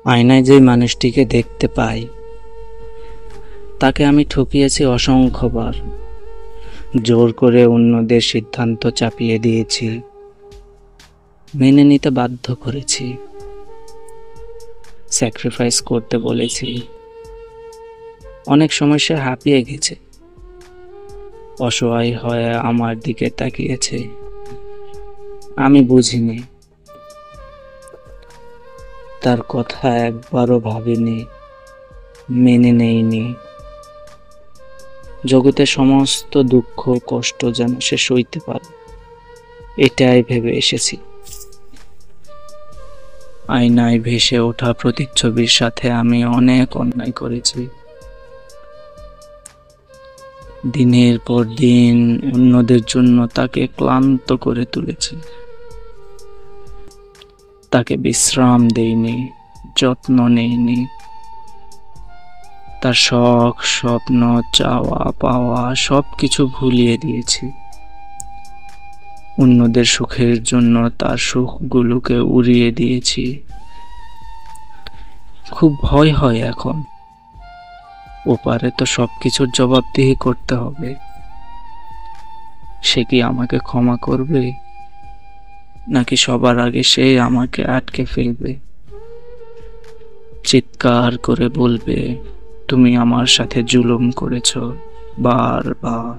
আয়নায় যে মানুষটিকে দেখতে পাই তাকে আমি ঠকিয়েছি অসংখ্যবার। জোর করে অন্যদের সিদ্ধান্ত চাপিয়ে দিয়েছি, মেনে নিতে বাধ্য করেছি, স্যাক্রিফাইস করতে বলেছি। অনেক সময় সে হাঁপিয়ে গেছে, অসহায় হয়ে আমার দিকে তাকিয়েছে। আমি বুঝিনি, তার কথা একবারও ভাবিনি, মেনে নেইনি। জগতের সমস্ত দুঃখ কষ্ট যেন সে সইতে পারে, এটাই ভেবে এসেছি। আয়নায় ভেসে ওঠা প্রতিচ্ছবির সাথে আমি অনেক অন্যায় করেছি। দিনের পর দিন অন্যদের জন্য তাকে ক্লান্ত করে তুলেছি। তাকে বিশ্রাম দেইনি, যত্ন নেইনি। তার শখ স্বপ্ন চাওয়া পাওয়া সবকিছু ভুলিয়ে দিয়েছি। অন্যদের সুখের জন্য তার সুখগুলোকে উড়িয়ে দিয়েছি। খুব ভয় হয় এখন, ওপারে তো সবকিছুর জবাবদিহি করতে হবে। সে কি আমাকে ক্ষমা করবে, নাকি সবার আগে সে আমাকে আটকে ফেলবে, চিৎকার করে বলবে তুমি আমার সাথে জুলুম করেছো বারবার।